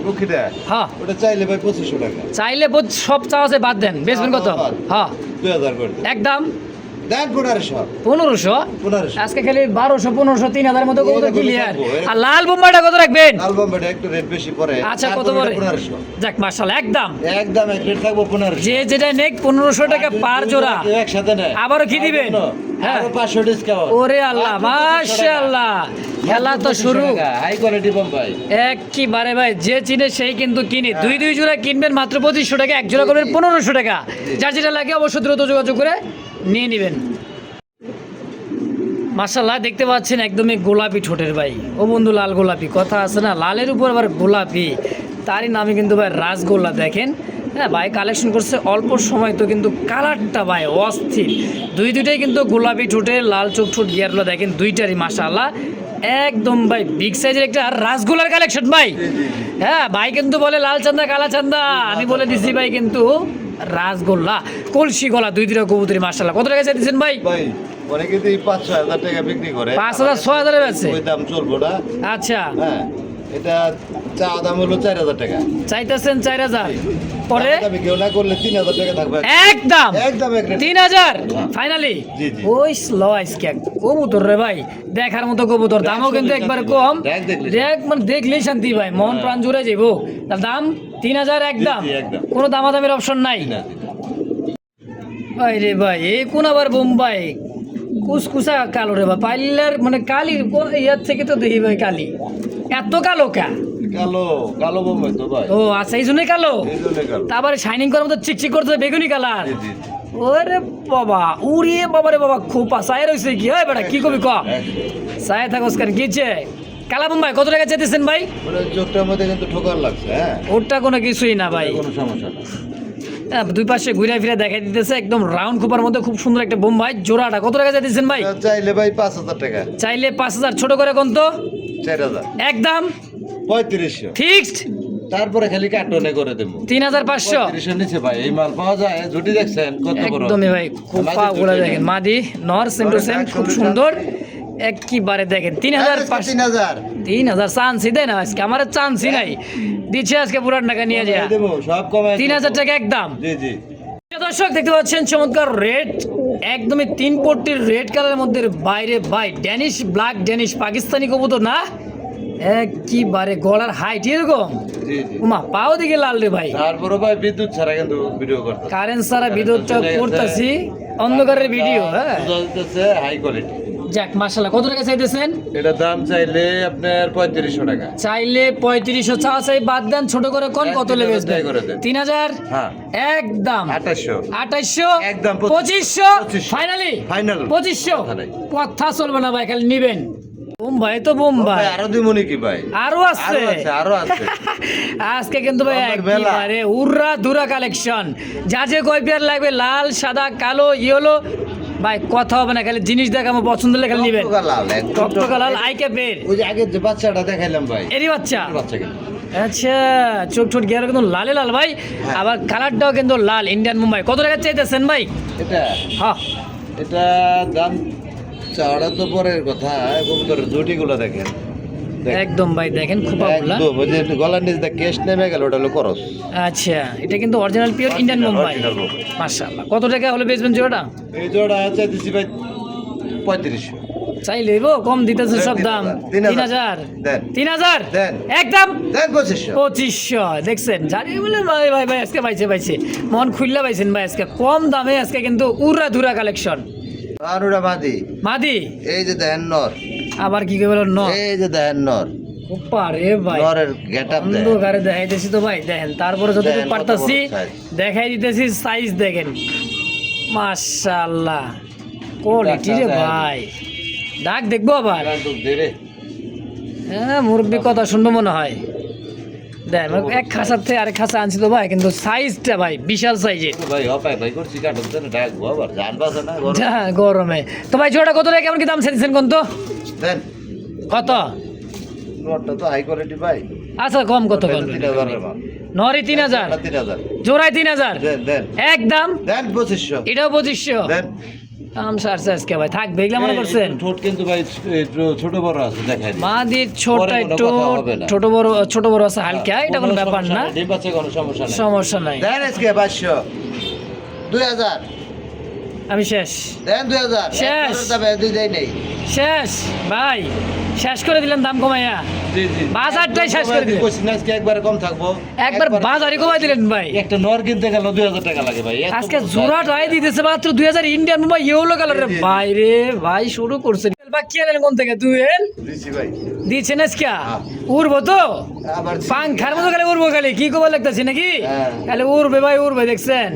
বুকিটা হ্যাঁ ওটা চাইলে ভাই 2500 টাকা। চাইলে সব চাওয়া আছে বাদ দেন, বেচবেন কত? হ্যাঁ 2000 করে দেন। একদম দেন 1500। 1500 আজকে খালি 1200 1500 3000 মতো কত এরকম ক্লিয়ার। থাকবো, এরকম। আর লাল বোম্বাইটা কত রাখবেন? লাল বোম্বাইটা একটু রেট বেশি পড়ে। আচ্ছা কত তারপর পরে? এটা 1500। যাক মাশাআল্লাহ একদম একদম এক রেট থাকবো 1500। যে যেটা নেক 1500 টাকা পার জোড়া। কেউ একসাথে নেয়। আবারও কি দিবেন? হ্যাঁ। আরো 500 ডিসকাউন্ট। ওরে আল্লাহ মাশাআল্লাহ, খেলা তো শুরু। High quality Bombay. একবারে ভাই যে চিনে সেই কিন্তু কিনে। দুই জোড়া কিনবেন মাত্র 2500 টাকা, এক জোড়া করবেন 1500 টাকা। যার যেটা লাগে অবশ্যই দ্রুত যোগাযোগ করে নিয়ে নেবেন। মাশাআল্লাহ দেখতে পাচ্ছেন একদমই গোলাপি ঠোঁটের ভাই, ও বন্ধু লাল গোলাপি কথা আছে না, লালের উপর আবার গোলাপি, তারই নামে কিন্তু ভাই রাসগোল্লা। দেখেন হ্যাঁ ভাই কালেকশন করছে অল্প সময় তো, কিন্তু কালারটা ভাই অস্থির। দুইটাই কিন্তু গোলাপি ঠোঁটে, লাল চোখ ঠোঁট গিয়ারগুলো দেখেন দুইটারই মাশাআল্লাহ একদম ভাই বিগ সাইজের একটা রাসগোল্লার কালেকশন ভাই। হ্যাঁ ভাই কিন্তু বলে লাল চান্দা কালা চান্দা, আমি বলে দিছি ভাই কিন্তু রাসগোল্লা কলসি গলা দুইটা কবুতরি মাশাআল্লাহ। কত টাকা চাইতেছেন ভাই? ভাই অনেকে তো 5-6 টাকা বিক্রি করে। 5000 6000 আছে। ওই দাম চলবো না। আচ্ছা হ্যাঁ এটা চা দাম হলো 4000 টাকা। চাইতেছেন 4000, পরে আমি কেউ না করলে 3000 টাকা থাকবে। একদম একদম এক রেট। 3000 ফাইনালি। জি, জি। ওই স্লো আইসকে কবুতর রে ভাই, দেখার মতো কবুতর, দামও কিন্তু একবার কম। দেখ মানে দেখলেই শান্তি ভাই, মন প্রাণ জুড়ে যাবো। তার দাম 3000 একদম, জি, একদম। কোনো দামাদামির অপশন নাই। ভাই রে ভাই এই কোন আবার বোম্বাই কুসকুসা কালো রে ভাই, পাইলার মানে কালি ইয়ার থেকে তো দেখি ভাই কালি এত কালো কা। কালো কালো বোম্বাই তো ভাই। ও আচ্ছা এই জন্যই কালো, এই জন্যই কালো। তারপর শাইনিং করার মতো চিকচিক করতে বেগুনি কালার। জি, জি, জি। ওরে বাবা উড়িয়ে বাবা রে বাবা খুব সায় রয়েছে কি হয় বেটা, কি কবি ক সায় থাকস কেন গিয়েছে। কালা বোম্বাই কত টাকা চেয়েছেন ভাই? ওটা চোখটার মধ্যে কিন্তু ঠোকার লাগছে। হ্যাঁ ওটা কোনো কিছুই না ভাই, কোনো সমস্যা না। হ্যাঁ, দুই পাশে ঘুরে ফিরে দেখাই দিতেছে একদম রাউন্ড খোপার মধ্যে খুব সুন্দর একটা বোম্বাই। জোড়াটা কত টাকা চাইতেছেন ভাই? এটা চাইলে ভাই 5000 টাকা। চাইলে 5000, ছোট করে কোন তো 4000 একদম 3500। ফিক্সড তারপরে খালি কার্টনে করে দেবো। 3500 3500 নিচে ভাই এই মাল পাওয়া যায়। জুটি দেখছেন কত বড়? একদমই ভাই খোপা গুলা দেখেন, মাদি নর সেম টু সেম খুব সুন্দর একবারে দেখেন। 3500 3000 চান্সই দেয় না আজকে, আমার চান্সই নাই, দিচ্ছে আজকে পুরান টাকা নিয়ে যায়। দেবো সব কমায় 3000 টাকা একদম। জি জি। দর্শক দেখতে পাচ্ছেন চমৎকার রেড, একদমই 3 পট্টির রেড কালারের মধ্যে বাইরে ভাই ড্যানিশ ব্ল্যাক, ড্যানিশ পাকিস্তানি কবুতর না, একবারে গলার হাইট এরকম। জি জি। উমা পাও দিকে লাল রে ভাই, তারপরে ভাই বিদ্যুৎ ছাড়া কিন্তু ভিডিও করতে কারেন্ট ছাড়া বিদ্যুৎটা করতেছি, অন্ধকারের ভিডিও। হ্যাঁ হাই কোয়ালিটি। যাক মাশাআল্লাহ, কত টাকা চাইতেছেন? এটা দাম চাইলে আপনার 3500 টাকা। চাইলে 3500, চা চাই বাদ দেন, ছোট করে কোন কত লেগে 3000? হ্যাঁ একদম 2800 একদম 2500 ফাইনালি ফাইনাল 2500। কথা নাই। কথা চলবে না ভাই, খালি নিবেন। বোম্বাই তো বোম্বাই, ভাই আরো দিমুনি কি ভাই? আরো আছে আরো আছে। আজকে কিন্তু ভাই আমাদের মেলা। একেবারে উড়রা দুরা কালেকশন, যা যে কয় পেয়ার লাগবে লাল সাদা কালো ইয়েলো ভাই, কথা হবে না, খালি জিনিস দেখ আমার পছন্দ হলে খালি নিবেন। টকটকা লাল, একদম টকটকা লাল আইকে বের, ওই যে আগে যে বাচ্চাটা দেখাইলাম ভাই, এরই বাচ্চা। বাচ্চা কিন্তু আচ্ছা, চোখ ঠোঁট গিয়ার কিন্তু লালে লাল ভাই, হ্যাঁ। আবার কালারটাও কিন্তু লাল ইন্ডিয়ান মুম্বাই। কত টাকা চাইতেছেন ভাই? এটা হ্যাঁ এটা দাম চাওয়াটা তো পরের কথা, কবুতরের জুটিগুলো দেখেন একদম ভাই, দেখেন খোপাগুলা। একদম ওই যে গলার নিচে কেশ নেমে গেল, ওটা হলো করস। আচ্ছা, এটা কিন্তু original pure Indian Mumbai. original Mumbai. মাশাআল্লাহ, কত টাকা হলে বেচবেন জোড়াটা? এই জোড়া চাইতেছি ভাই 3500। চাইলে গো কম দিতেছে সব দাম। 3000 দেন। 3000 দেন। একদম দেন 2500। 2500। দেখছেন জানি বলে ভাই ভাই ভাই আজকে পাইছে মন খুললা পাইছেন ভাই, আজকে কম দামে আজকে কিন্তু উড়া ধুরা কালেকশন। আর ওটা মাদি, মাদি এই যে দেখেন নর, আবার কি কইবল ন এই যে দেখেন নর, উপা রে ভাই, নরের গেটআপ দেন। অন্ধকারে দেখাইতেছি তো ভাই, দেখেন তারপরে যতটুকু দেখেন কত পারতাছি বড় size। দেখাই দিতেছি, সাইজ দেখেন মাশাআল্লাহ, কোয়ালিটি রে দেখেন। ভাই। ডাক দেখবো আবার, একদম দেরে। হ্যাঁ মুরব্বী কথা শুনবো মনে হয়। দেখ এক খাঁচার থেকে আরেক খাঁচা আনছি তো ভাই, কিন্তু সাইজটা ভাই বিশাল সাইজের। ভাই অপায় ভাই করছি কাটুন দেন, ডাকবো আবার জান বাজে না গরম। যা গরমে তো ভাই জোড়া কত টাকা কেমন কি দাম চাইছেন কোন তো? দেন কত? নরটা তো হাই কোয়ালিটি ভাই। আচ্ছা কম কত কম? 3000 এর মাল। নরি 3000, 3000 জোড়ায় 3000 দেন দেন একদম। দেন 2500 এটাও 2500। দেন। দাম সারছে আজকে ভাই, থাকবে এগুলা মনে করছেন? এই ঠোঁট কিন্তু ভাই একটু ছোট বড় আছে, দেখাই দিই। মাদির ছোটটা পরে কোনো একটু কথা হবে না। ছোট বড় আছে হালকা, এটা কোনো ব্যাপার না, ডিম বাচ্চা কোনো সমস্যা নাই। সমস্যা নাই। দেন আজকে 500 2000 আমি শেষ দেন 2000 শেষ। তবে দুই দেই নেই। শেষ ভাই, শেষ করে দিলেন দাম কমাইয়া, জি জি বাজারটাই শেষ করে দিলেন। কোশ্চেন আজকে একবারে কম থাকবো, একবার বাজারে কমাই দিলেন ভাই। একটা নর কিনতে গেল 2000 টাকা লাগে ভাই। এত আজকে বড় জোড়াটাই দিতেছে মাত্র 2000 ইন্ডিয়ান মুম্বাই ইয়েলো কালারের। জি, জি। ভাই রে ভাই, শুরু করছে বাকি আনেন কোন থেকে? দুয়েল দিছি ভাই। দিচ্ছেন আজকে হ্যাঁ। উড়বো তো আবার পাংখার মতো খালি উড়বো, খালি কি কবার লাগতেছে নাকি? হ্যাঁ। খালি উড়বে ভাই উড়বে, দেখছেন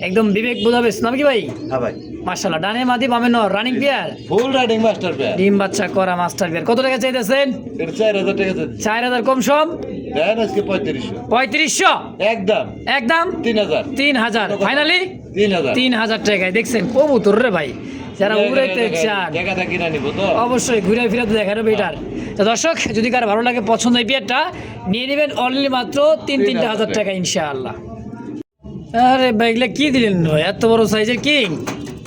একদম বিবেক বোঝাবে নাম কি ভাই? হ্যাঁ ভাই, মাশাআল্লাহ, ডানে মাদি বামে নর, রানিং পেয়ার, ফুল রাইডিং মাস্টার পেয়ার। ডিম বাচ্চা করা মাস্টার পেয়ার। কত টাকা চাইতেছেন? এটা 4000 টাকা আছে। 4000 কম সম দেন আজকে 3500 3500 একদম। একদম 3000 3000 ফাইনালি 3000 3000 টাকায়। দেখছেন কবুতর রে ভাই, যারা উড়াইতে চান টাকাটা কিনা নিব তো অবশ্যই ঘুরে ফিরে দেখানো বেটার। তো দর্শক যদি কারো ভালো লাগে পছন্দ এই পেয়ারটা নিয়ে নেবেন, অনলি মাত্র 3,000 টাকা ইনশাআল্লাহ। আরে ভাই এগুলা কি দিলেন ভাই, এত বড় সাইজের কিং?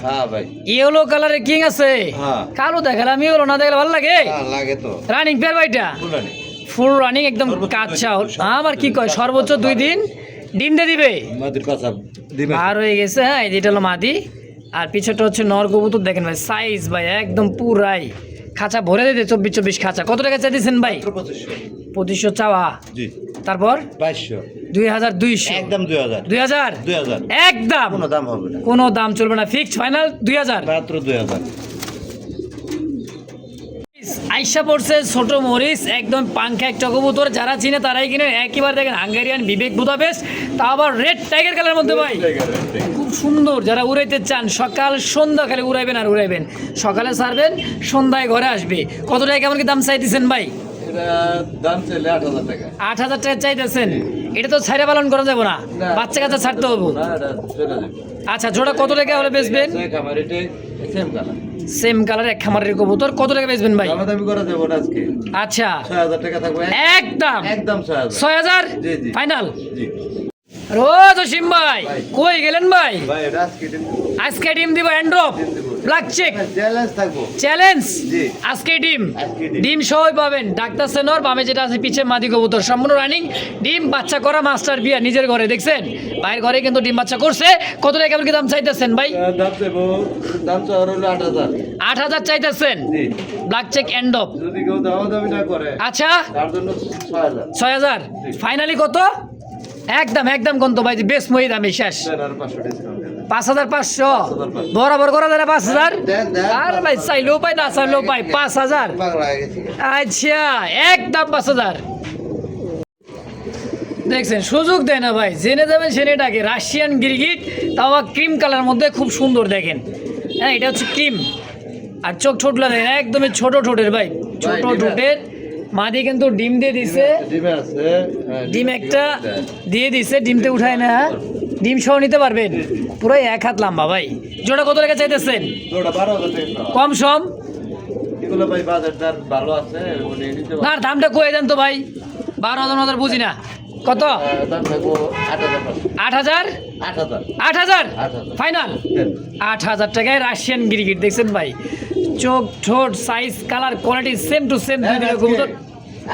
হ্যাঁ ভাই, ইয়েলো কালারের কিং আছে, হ্যাঁ। কালো দেখালাম, ইয়েলো না দেখলে ভালো লাগে? হ্যাঁ লাগে তো। রানিং পেয়ার ভাইটা ফুল রানিং ফুল রানিং একদম সর্বোচ্চ কাঁচা। দুই দিন, আমার কি কয় সর্বোচ্চ 2 দিন ডিম দিয়ে দিবে। মাদির কথা দিবে। আর হয়ে গেছে। হ্যাঁ যেটা হলো মাদি, আর পিছনটা হচ্ছে নর কবুতর। দেখেন ভাই সাইজ ভাই একদম পুরাই, খাঁচা ভরে দিতে 24 খাঁচা। কত টাকা চাইতেছেন ভাই? 2500 2500 চাওয়া, জি। তারপর 2200 2200 একদম 2000 2000 2000 একদম, কোনো দাম হবে না, কোনো দাম চলবে না, ফিক্সড ফাইনাল 2000। মাত্র 2000। আইসা পড়ছে ছোট মরিচ, একদম পাংখা একটা কবুতর, যারা চিনে তারাই কিনে। একেবারে দেখেন হাঙ্গেরিয়ান বিবেক বুদাপেস্ট, তা আবার রেড টাইগার কালার মধ্যে ভাই, খুব সুন্দর। যারা উড়াইতে চান সকাল সন্ধ্যা খালি উড়াইবেন আর উড়াইবেন, সকালে ছাড়বেন সন্ধ্যায় ঘরে আসবে। কত টাকা কেমন কি দাম চাইতেছেন ভাই? এটা দাম চাইলে 8000 টাকা। 8000 টাকা চাইতেছেন? এটা তো ছাইরা পালন করা যাবে না, বাচ্চা কাচ্চা ছাড়তে হবে। না এটা চলে যাবে। আচ্ছা জোড়া কত টাকা হলে বেচবেন? খামারিতে সেম কালার, সেম কালার এক খামারের কবুতর, কত টাকা বেচবেন ভাই? দামাদামি করা যাবে না আজকে। আচ্ছা 6000 টাকা থাকবে একদম একদম 6000 6000 জি, জি। ফাইনাল। জি রোজ অসীম ভাই ভাই। কই গেলেন ভাই? ভাই এটা আজকে দিন আজকে ডিম দিব এন্ড্রপ, দিন দেব। ব্ল্যাক চেক চ্যালেঞ্জ থাকবো। চ্যালেঞ্জ জি। আজকে ডিম আজকে ডিম। ডিম সহই পাবেন ডাক্তার সেনর বামে যেটা আছে পিছে মাদি কবুতর সম্পূর্ণ রানিং ডিম বাচ্চা করা মাস্টার বিয়া নিজের ঘরে দেখছেন ভাইয়ের ঘরে কিন্তু ডিম বাচ্চা করছে কত টাকা কেমন কি দাম চাইতেছেন ভাই দাম দেবো, দাম চাওয়ার হলো 8,000। 8,000 চাইতেছেন জি। ব্ল্যাক চেক এন্ড অফ যদি কেউ দামাদামি না করে আচ্ছা তার জন্য 6,000। 6,000 ফাইনালি কত একদম একদম কোন তো ভাই বেশ মই দামে শেষ দেন আর 500 ডিসকাউন্ট দেন। 5,500 5,500 বরাবর করা যায় 5,000 দেন, দেন। আর ভাই চাইলেও পাই না চাইলেও পাই 5,000 পাগলা হয়ে গেছি। আচ্ছা একদম 5,000 দেখছেন সুযোগ দেয় না ভাই জেনে যাবেন সেনেটাকে রাশিয়ান গিরগিট তাও ক্রিম কালার মধ্যে খুব সুন্দর দেখেন হ্যাঁ এটা হচ্ছে ক্রিম আর চোখ ঠোঁটলা দেখেন একদমই ছোট ঠোঁটের ভাই ছোট ডিমে- ঠোঁটের মাদি কিন্তু ডিম দিয়ে দিছে ডিমে আছে, হ্যাঁ, ডিম একটা দেন। দিয়ে দিছে ডিমতে উঠায় না ডিম সহ নিতে পারবেন পুরো 1 হাত লম্বা ভাই জোড়া কত টাকা চাইতেছেন ওটা 12,000 টাকা পাওয়া। কম সম এগুলো ভাই বাজারটার ভালো আছে, এগুলো নিয়ে নিতে না পারো। দামটা কয়ে দেন তো ভাই 12,000 বুঝি না কত দাম থাকবো 8,500। 8,000 8,000 8,000 8,000 ফাইনাল দেন। 8,000 টাকায় রাশিয়ান গিরগিট দেখছেন ভাই চোখ ঠোঁট size colour quality same to same দুই দিনের কবুতর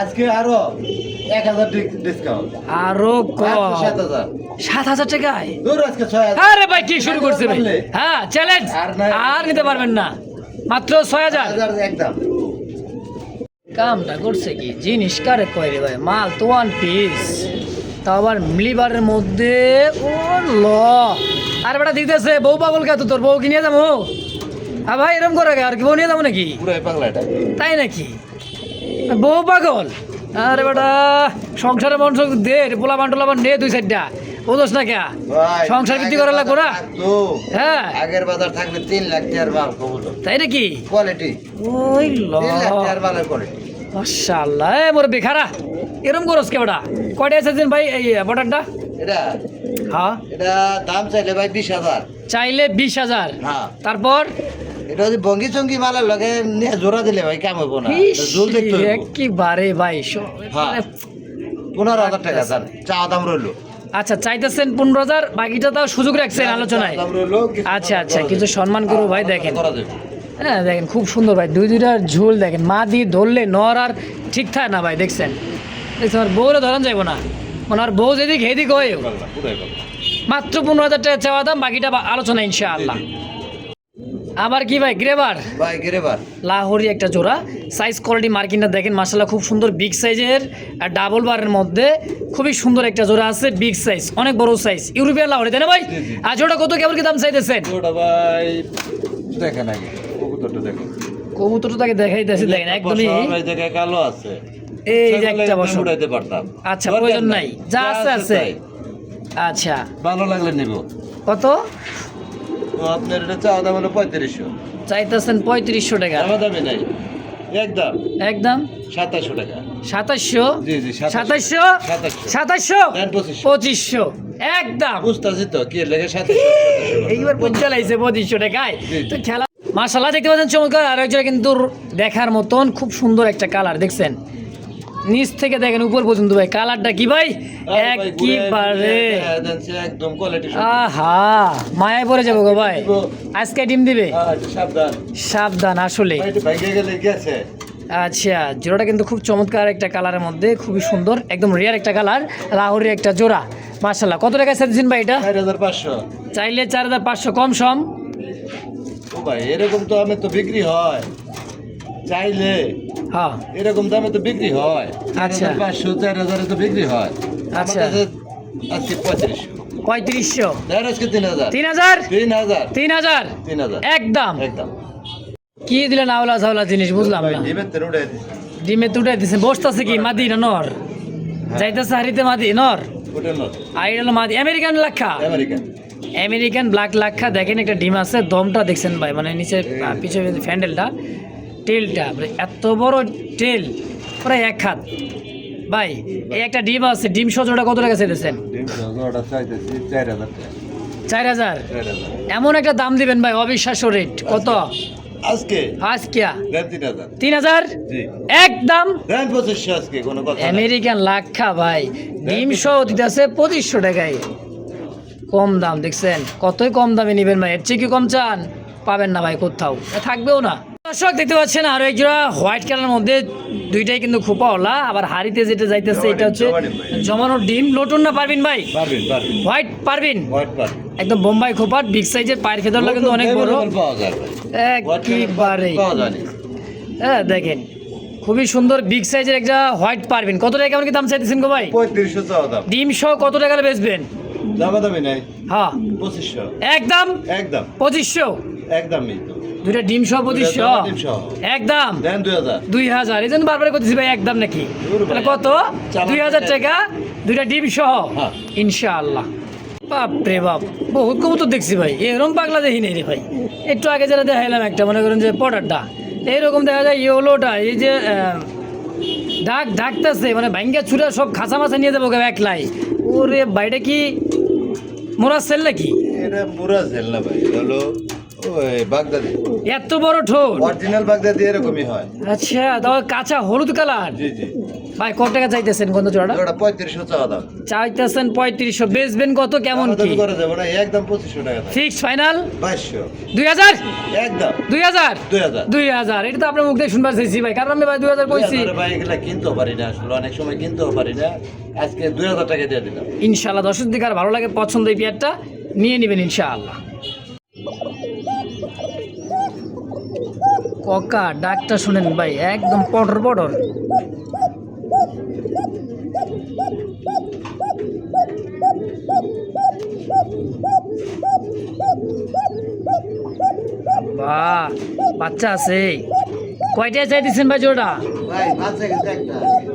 আজকে আরো 1,000 ডিসকাউন্ট। আরো কম 7,000। 7,000 টাকায় দূর আজকে 6,000। আরে ভাই কি শুরু করছে ভাই হ্যাঁ চ্যালেঞ্জ আর নাই। আর নিতে পারবেন না মাত্র 6,000 6,000 একদম। কামটা করছে কি জিনিস কারে কয় রে ভাই মাল তো ওয়ান পিস তা আবার মিলিবারের মধ্যে ও ল আর বেটা দিতেছে বউ পাগল কে তো তোর বউ কি নিয়ে যাবো হ্যাঁ ভাই এরকম করে আর কি বউ নিয়ে যাবো নাকি পুরাই পাগলা এটা। তাই নাকি বউ পাগল আরে বেটা সংসারে বংশ দে পোলা বান্টলা নে 2-4টা বুঝোস না কে ভাই, সংসার বৃদ্ধি করা লাগবো না থাকতো। হ্যাঁ আগের বাজার থাকলে 3 লাখ টাকার মাল কবুতর। তাই নাকি কোয়ালিটি ওই ল 3 লাখ টাকার মালের কোয়ালিটি। মাশাআল্লাহ এ মোর বেখারা এরম করস কে বেটা কয়টা এসেছেন ভাই এই বটারটা এটা হ্যাঁ এটা দাম চাইলে ভাই 20,000। চাইলে 20,000 হ্যাঁ। তারপর এটা যদি বঙ্গি চঙ্গি মালের লগে নিয়ে জোড়া দিলে ভাই কাম হবো না। ইস, জোর দেখতে হইবো। একেবারে ভাই হ্যাঁ। 15,000 টাকা দাম চাওয়া দাম রইলো। আচ্ছা চাইতেছেন 15,000 বাকিটা তাও সুযোগ রাখছেন আলোচনায় দাম রইলো, কিছু আচ্ছা আচ্ছা করা কিছু যাবে। সম্মান করবো ভাই দেখেন করা যাবে। হ্যাঁ দেখেন খুব সুন্দর ভাই দুইটার ঝুল দেখেন মা দিয়ে ধরলে নর আর ঠিক থাকে না ভাই দেখছেন দেখছেন আর বউরে ধরান যাইব না মানে আর বউ যেদিক হেদিক হয় পাগলা, পুরাই পাগলা। মাত্র 15,000 টাকা চাওয়া দাম বাকিটা আলোচনা ইনশাআল্লাহ আবার কি ভাই গ্রেবার ভাই গেরেবার লাহোরি একটা জোড়া সাইজ কোয়ালিটি মার্কিংটা দেখেন মাশাআল্লাহ খুব সুন্দর বিগ সাইজের আর ডাবল বারের মধ্যে খুবই সুন্দর একটা জোড়া আছে বিগ সাইজ অনেক বড় সাইজ ইউরোপিয়ান লাহোরি তাই না ভাই জি, জি। আর জোড়া কত কেমন কি দাম চাইতেছেন ওটা ভাই দেখেন আগে কবুতরটা দেখেন। কবুতরটা তাকে দেখাইতেছি দেখেন একদমই সব এই জায়গায় কালো আছে। এই যে সেগুলো একটা একদম বছর উড়াইতে পারতাম। আচ্ছা দরকার প্রয়োজন নাই যা আছে আছে তাই। আচ্ছা ভালো লাগলে নিব। কত তো আপনার এটা চাওয়া দাম হলো 3500। চাইতেছেন 3500 টাকা দামা দামি নাই একদম একদম 2700 টাকা। 2700 জি, জি, 2700 2700 2700 দেন 2500 2500 একদম বুঝতেছি তো কি লেগে 2700 এইবার বুঝতে লাগছে 2500 টাকায় জি, জি। তো খেলা মাশাআল্লাহ দেখতে পাচ্ছেন চমৎকার আর একজন কিন্তু দেখার মতন খুব সুন্দর একটা কালার দেখছেন নিচ থেকে দেখেন উপর পর্যন্ত ভাই কালারটা কি ভাই একবারে একদম কোয়ালিটি আহা মায়ায় পড়ে যাবো গো ভাই আজকে ডিম দিবে সাবধান সাবধান আসলে ভাই, একটু ভাইগে গেলে গেছে। আচ্ছা জোড়াটা কিন্তু খুব চমৎকার একটা কালারের মধ্যে খুবই সুন্দর একদম রিয়ার একটা কালার লাহোরের একটা জোড়া মাশাআল্লাহ কত টাকা চাইছেন ভাই এটা 4500। চাইলে 4,500 কম সম ও ভাই এরকম তো আমি তো বিক্রি হয় চাইলে হ্যাঁ এরকম দামে তো বিক্রি হয়। আচ্ছা। 500 4000 তো বিক্রি হয়। আমার আচ্ছা। কাছে আজকে 3500। 3500 দেন আজকে 3000। 3000 3000 3000 3000 একদম একদম। কি দিলেন আওলা ঝাওলা জিনিস বুঝলাম না ডিমের তেল উঠাই দিছি। ডিমে তুটে দিছে বসতাছে কি মাদি না নর যাইতেছে হারিতে মাদি নর ওটা নট আর এটা হলো মাদি আমেরিকান লাক্ষা আমেরিকান। আমেরিকান ব্ল্যাক লাক্ষা দেখেন একটা ডিম আছে দমটা দেখছেন ভাই মানে নিচে পিছনে ফ্যান্ডেলটা টেলটা এত বড় টেল প্রায় 1 হাত ভাই এই একটা ডিম আছে ডিম সজোটা কত টাকা চাইতেছেন ডিম সজোটা চাইতেছি 4000 টাকা। 4,000 4000 এমন একটা দাম দিবেন ভাই অবিশ্বাস্য রেট কত আজকে আজকে দেন 3000। 3,000 জি একদম দেন 2500 আজকে কোনো কথা নাই। আমেরিকান লাক্ষা ভাই ডিম সহ দিতেছে 2500 টাকায় কম দাম দেখছেন কতই কম দামে নিবেন ভাই এর চেয়ে কি কম চান পাবেন না ভাই কোথাও, থাকবেও না। দর্শক দেখতে পাচ্ছেন আরো এক জোড়া হোয়াইট কালারের মধ্যে, দুইটাই কিন্তু খোপাওয়ালা। আবার হাড়িতে যেটা যাইতেছে এটা হচ্ছে জমানোর ডিম। লোটন না পারবেন ভাই? পারবেন পারবেন হোয়াইট পারবেন, হোয়াইট পারবেন একদম বোম্বাই খোপার, বিগ সাইজের, পায়ের ফেদারগুলো কিন্তু অনেক বড় পাওয়া যায় ভাই। একেবারে। পাওয়া যায় না। হ্যাঁ দেখেন খুবই সুন্দর বিগ সাইজের একটা হোয়াইট পারবেন। কত টাকা কেমন কি দাম চাইতেছেন গো ভাই? 3500 চাওয়া দাম। ডিম সহ কত টাকা বেচবেন? দামাদামি নাই। হ্যাঁ 2500 একদম, একদম 2500 একদমই তো। দুইটা ডিম সহ 2500 ডিম সহ। একদম দেন 2000। 2000। এই জন্য বারবার করতেছি ভাই একদম নাকি? তাহলে কত? 2000 টাকা দুইটা ডিম সহ হ্যাঁ। ইনশাআল্লাহ। বাপরে বাপ, বহুত কবুতর দেখছি ভাই, এরকম পাগলা দেখি নাই রে ভাই। একটু আগে যারা দেখাইলাম একটা, মনে করেন যে পটারটা এইরকম দেখা যায়, ইয়েলোটা এই যে ডাকতেছে মানে ভাঙ্গা ছুরা সব খাঁচা মাছা নিয়ে যাবো একলাই। ওরে ভাইটা কি মোরা সেল নাকি? এটা পুরা জেল না ভাই, এটা হলো ওই বাগদাদি। এত বড় ঠোঁট? অরিজিনাল বাগদাদি এরকমই হয়। আচ্ছা, তবে কাঁচা হলুদ কালার। জি জি। ভাই কত টাকা চাইতেছেন কোন জোড়াটা? ওটা 3500 চাওয়া দাম। চাইতেছেন 3500, বেচবেন কত কেমন কি? দামাদামি করা যাবে না, একদম 2500 টাকা দাম। ফিক্সড ফাইনাল 2200 2000 একদম 2000 2000। 2000 এটা তো আপনার মুখ দিয়ে শুনবার চাইছি ভাই, কারণ আমি ভাই 2000 কইছি। আরে ভাই এগুলা কিনতেও পারি না আসলে, অনেক সময় কিনতেও পারি না। আজকে 2000 টাকা দিয়ে দিলাম। ইনশাআল্লাহ দর্শক দিকে আর ভালো লাগে পছন্দ এই পেয়ারটা নিয়ে নেবেন ইনশাআল্লাহ। ককা ডাকটা শুনেন ভাই, একদম পটর পটর। বাহ, বাচ্চা আছে। কয়টা চাইতেছেন ভাই জোড়া? ভাই বাচ্চা কিন্তু একটা।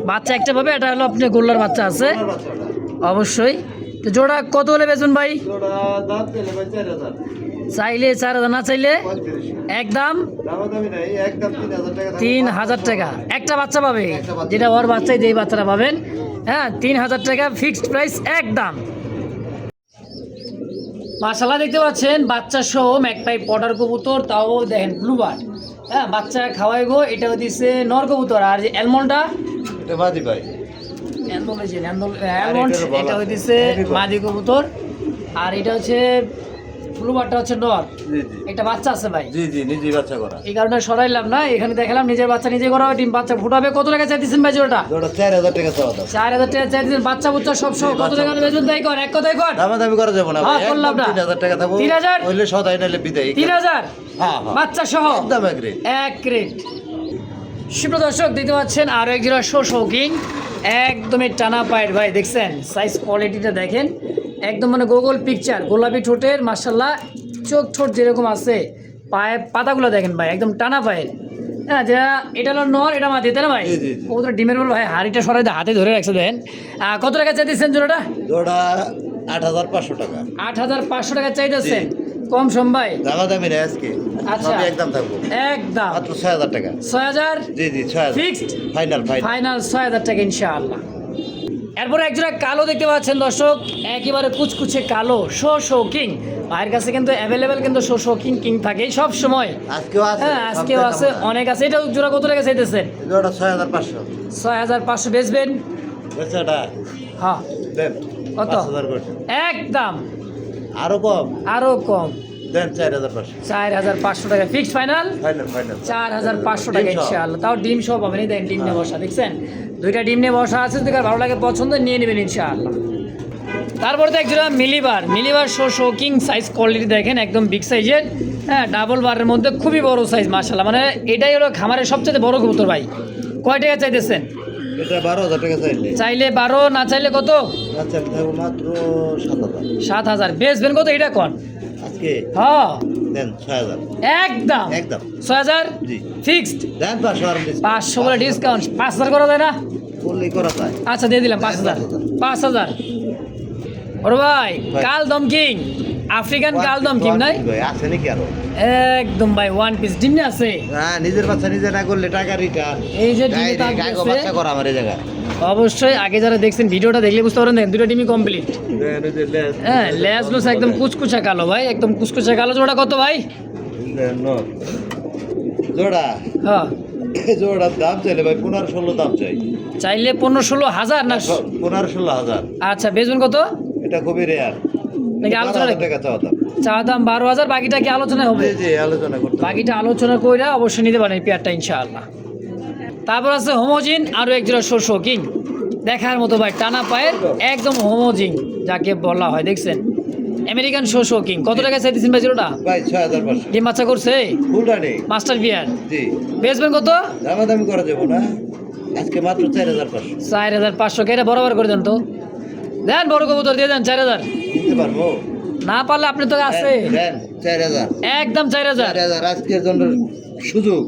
বাচ্চা একটা পাবে, এটা হলো আপনার গোল্লার বাচ্চা আছে আমার বাচ্চাটা। অবশ্যই। তো জোড়া কত হলে বেচুন ভাই? ওটা দাম পেলে ভাই 4000। চাইলে 4000, না চাইলে 3500। একদম দামাদামি নাই, একদম 3000 টাকা দাম। 3000 টাকা একটা বাচ্চা পাবে, একটা বাচ্চা। যেটা ওর বাচ্চাই যেই বাচ্চাটা পাবেন। হ্যাঁ 3000 টাকা ফিক্সড প্রাইস একদম। মাশাআল্লাহ দেখতে পাচ্ছেন বাচ্চা সহ ম্যাকপাই পটার কবুতর, তাও দেখেন ব্লুবার। হ্যাঁ বাচ্চা খাওয়াইবো। এটা দিচ্ছে নর কবুতর, আর যে অ্যালমন্ডটা এটা বাদি ভাই। অ্যালমন্ড এটা হইতেছে মাদি কবুতর, আর এটা হচ্ছে ব্লুবারটা হচ্ছে নর। জি জি। একটা বাচ্চা আছে ভাই, জি জি, নিজেই বাচ্চা করা। এই কারণে সরাইলাম না, এখানে দেখালাম নিজের বাচ্চা নিজে করা হয়, ডিম বাচ্চা ফুটাবে। কত টাকা চাইতেছেন ভাই জোড়াটা? ওটা 4000 টাকা চাওয়া দাম। 4000 টাকা চাইতেছেন, বাচ্চা বুচ্চা সব সহ কত টাকা বেতন তাই কর, এক কথাই কর। দামাদামি করা যাবে না হ্যাঁ, ভাই, করলাম একদম না। 3000 টাকা থাকবো। 3000? হইলে সদাই নাইলে বিদায়। 3000 হ্যাঁ হ্যাঁ, বাচ্চা সহ একদম এগ্রি। এক রেট। সুপ্রিয় দর্শক দেখতে পাচ্ছেন আরো এক জোড়া শো শৌকিং, একদমই টানা পায়ের ভাই, দেখছেন সাইজ কোয়ালিটিটা দেখেন, একদম মানে গুগল পিকচার, গোলাপি ঠোঁটের মাশাআল্লাহ, চোখ ঠোঁট যেরকম আছে, পায়ে পাতাগুলো দেখেন ভাই, একদম টানা পায়ের। হ্যাঁ যেটা এটা হলো নর, এটা মাদি, তাই না ভাই? জি, জি, জি। ও তো ডিমের বল ভাই, হাড়িটা সরাই দিয়ে হাতে ধরে রাখছে দেখেন। কত টাকা চাইতেছেন জোড়াটা? ওটা 8500 টাকা। 8500 টাকা চাইতেছেন, কম সম ভাই? দামাদামি নেই আজকে, আচ্ছা। সবই একদম থাকবো। একদম মাত্র 6000 টাকা। 6000 জি জি, 6000 ফিক্সড ফাইনাল ফাইনাল। ফাইনাল 6000 টাকা ইনশাআল্লাহ। এরপরে একজোড়া কালো দেখতে পাচ্ছেন দর্শক, একেবারে কুচকুচে কালো শো কিং। ভাইয়ের কাছে কিন্তু অ্যাভেলেবেল কিন্তু শো কিং কিং থাকে সব সময়। আজকেও আছে। হ্যাঁ আজকেও আছে, অনেক আছে। এটা জোড়া কত টাকা চাইতেছেন? ওটা 6500। 6500 বেচবেন? বেচাটা হ্যাঁ দেন কত? 5000 করছে। একদম আরো কম আরো কম, দেন 4500। 4500 টাকা ফিক্সড ফাইনাল। ফাইনাল ফাইনাল 4500 টাকা ডিম সহ। ইনশাআল্লাহ। তাও ডিম সহ পাবেন, এই দেখেন ডিম নিয়ে বসা, দেখছেন দুইটা ডিম নিয়ে বসা আছে। যদি কার ভালো লাগে পছন্দ নিয়ে নেবেন ইনশাআল্লাহ। তারপরে তো একজোড়া মিলিবার শো কিং, সাইজ কোয়ালিটি দেখেন একদম বিগ সাইজের। হ্যাঁ ডাবল বারের মধ্যে খুবই বড় সাইজ মাশাআল্লাহ, মানে এটাই হলো খামারের সবচেয়ে বড় কবুতর ভাই। কয় টাকা চাইতেছেন? এটা 12000 টাকা চাইলে। চাইলে 12, না চাইলে কত? আচ্ছা থাকবো মাত্র 7000। 7000 বেচবেন কত এটা কোন? আজকে হ্যাঁ দেন 6000। একদম একদম 6000 জি। ফিক্সড। দেন 500 আর 500 করে ডিসকাউন্ট, 5000 করা যায় না? বললেই করা যায়। আচ্ছা দিয়ে দিলাম 5000। ওরে ভাই কালদম কিং, আফ্রিকান কালদম কিং নাই? ভাই আছে নাকি আরো? একদম ভাই ওয়ান পিস ডিম নিয়ে আছে। হ্যাঁ, নিজের বাচ্চা নিজে না করলে টাকা রিটার্ন। এই যে ডিমে তাক গায়ক দিয়েছে। বাচ্চা করা আমার এই জায়গা। অবশ্যই আগে যারা দেখছেন ভিডিওটা দেখলে বুঝতে পারেন, দেখেন দুটো ডিমই কমপ্লিট। দেন ওই যে লেস। হ্যাঁ লেজ লুস একদম কুচকুচা কালো ভাই, একদম কুচকুচা কালো। জোড়া কত ভাই? দেন নো। জোড়া হ্যাঁ জোড়ার দাম চাইলে ভাই 15-16 দাম চাই। চাইলে 15-16 হাজার না? 15-16 হাজার। আচ্ছা বেচবেন কত? এটা খুবই রেয়ার। নাকি আলোচনা 12,000 টাকা চাওয়া দাম। চা দাম 12,000, বাকিটা কি আলোচনা হবে? জি, জি, আলোচনা করতে হবে। বাকিটা আলোচনা কইরা অবশ্যই নিতে পারেন এই পেয়ারটা ইনশাআল্লাহ। তারপর আছে হোমোজিন, আরও এক জোড়া শোষো কিং, দেখার মতো ভাই, টানা পায়ের একদম হোমোজিন যাকে বলা হয়, দেখছেন আমেরিকান শোষো কিং। কত টাকা চাইতেছেন ভাই জোড়াটা? ভাই 6,500 ডিম বাচ্চা করছে, ফুলটা নেই। মাস্টার বিয়ার, জি, বেচবেন কত? দামাদামি করা যাবো না, আজকে মাত্র 4,500 4,500 কেটে বরাবর করে দেন তো, দেন বড় কবুতর দিয়ে দেন 4,000। দিতে পারবো। না পারলে আপনি তো আছে দেন 4,000, একদম 4,000। 4,000 আজকের জন্য সুযোগ।